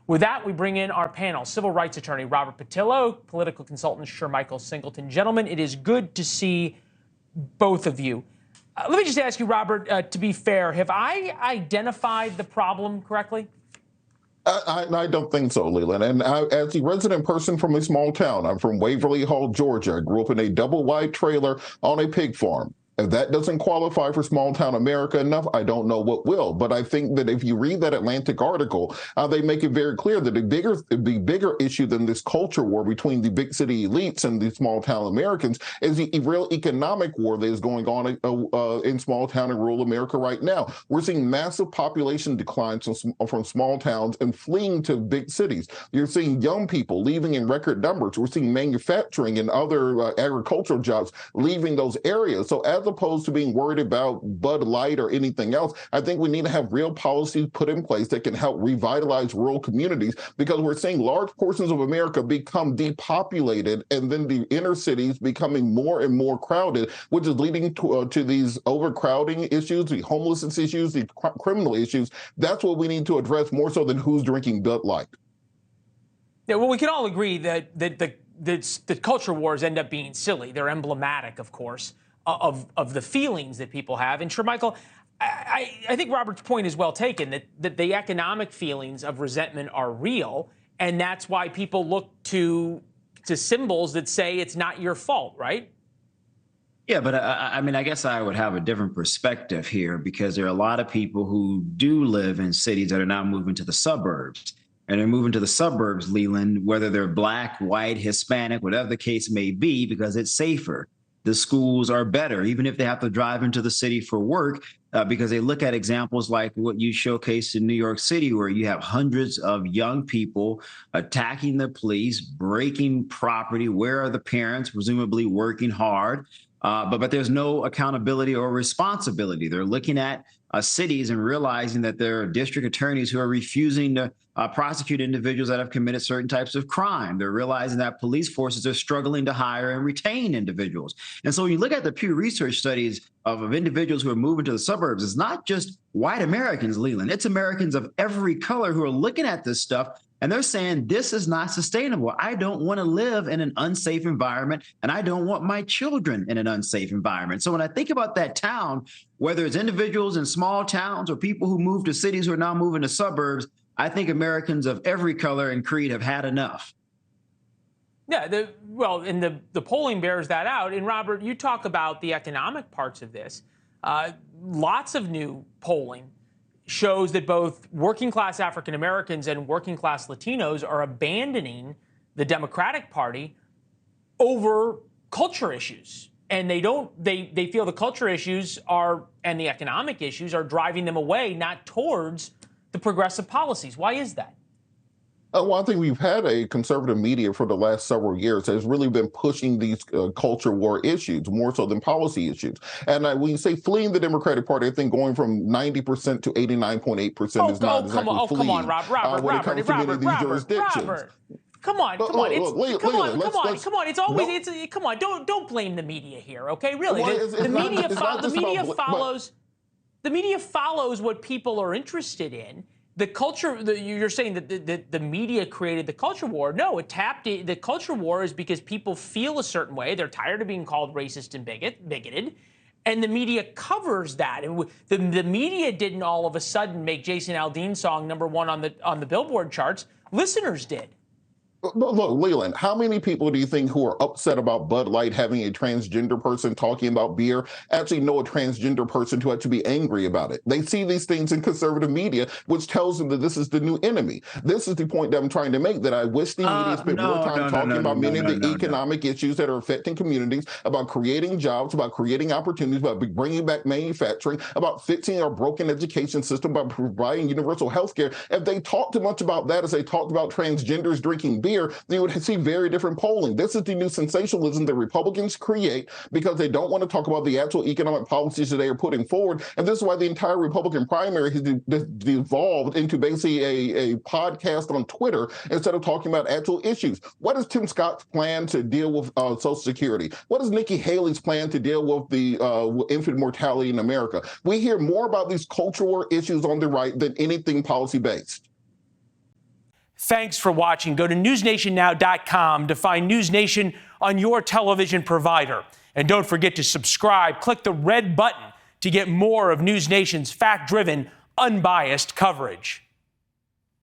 With that, we bring in our panel, civil rights attorney Robert Patillo, political consultant Shermichael Singleton. Gentlemen, it is good to see both of you. Let me just ask you, Robert, to be fair, have I identified the problem correctly? I don't think so, Leland. And as a resident person from a small town, I'm from Waverly Hall, Georgia. I grew up in a double-wide trailer on a pig farm. If that doesn't qualify for small town America enough, I don't know what will. But I think that if you read that Atlantic article, they make it very clear that the bigger issue than this culture war between the big city elites and the small town Americans is the real economic war that is going on in small town and rural America right now. We're seeing massive population declines from small towns and fleeing to big cities. You're seeing young people leaving in record numbers. We're seeing manufacturing and other agricultural jobs leaving those areas. So as opposed to being worried about Bud Light or anything else, I think we need to have real policies put in place that can help revitalize rural communities, because we're seeing large portions of America become depopulated and then the inner cities becoming more and more crowded, which is leading to these overcrowding issues, the homelessness issues, the criminal issues. That's what we need to address more so than who's drinking Bud Light. Yeah, well, we can all agree that the culture wars end up being silly. They're emblematic, of course, of the feelings that people have. And Shermichael, I think Robert's point is well taken, that the economic feelings of resentment are real, and that's why people look to symbols that say it's not your fault, right? Yeah, but I mean, I guess I would have a different perspective here, because there are a lot of people who do live in cities that are now moving to the suburbs. And they're moving to the suburbs, Leland, whether they're Black, white, Hispanic, whatever the case may be, because it's safer. The schools are better, even if they have to drive into the city for work, because they look at examples like what you showcased in New York City, where you have hundreds of young people attacking the police, breaking property. Where are the parents, presumably working hard? But there's no accountability or responsibility. They're looking at cities and realizing that there are district attorneys who are refusing to prosecute individuals that have committed certain types of crime. They're realizing that police forces are struggling to hire and retain individuals. And so when you look at the Pew Research studies of individuals who are moving to the suburbs, it's not just white Americans, Leland. It's Americans of every color who are looking at this stuff, and they're saying, this is not sustainable. I don't want to live in an unsafe environment, and I don't want my children in an unsafe environment. So when I think about that town, whether it's individuals in small towns or people who move to cities who are now moving to suburbs, I think Americans of every color and creed have had enough. Yeah, and the polling bears that out. And Robert, you talk about the economic parts of this. Lots of new polling shows that both working class African Americans and working class Latinos are abandoning the Democratic Party over culture issues. And they feel the culture issues and the economic issues are driving them away, not towards the progressive policies. Why is that? Well, I think we've had a conservative media for the last several years that has really been pushing these culture war issues more so than policy issues. And when you say fleeing the Democratic Party, I think going from 90% to 89.8% is not exactly fleeing. Come on, Robert, when it comes to many of these jurisdictions. Come on. It's always come on. Don't blame the media here, okay? Really, the media follows what people are interested in. The culture, you're saying that the media created the culture war. No, the culture war is because people feel a certain way. They're tired of being called racist and bigoted. And the media covers that. And the media didn't all of a sudden make Jason Aldean's song #1 on the Billboard charts. Listeners did. Look, Leland, how many people do you think who are upset about Bud Light having a transgender person talking about beer actually know a transgender person to actually be angry about it? They see these things in conservative media, which tells them that this is the new enemy. This is the point that I'm trying to make, that I wish the media spent more time talking about many of the economic issues that are affecting communities, about creating jobs, about creating opportunities, about bringing back manufacturing, about fixing our broken education system, about providing universal health care. If they talked too much about that as they talked about transgenders drinking beer, they would see very different polling. This is the new sensationalism that Republicans create because they don't want to talk about the actual economic policies that they are putting forward. And this is why the entire Republican primary has devolved into basically a podcast on Twitter instead of talking about actual issues. What is Tim Scott's plan to deal with Social Security? What is Nikki Haley's plan to deal with the infant mortality in America? We hear more about these cultural issues on the right than anything policy-based. Thanks for watching. Go to newsnationnow.com to find NewsNation on your television provider. And don't forget to subscribe. Click the red button to get more of NewsNation's fact-driven, unbiased coverage.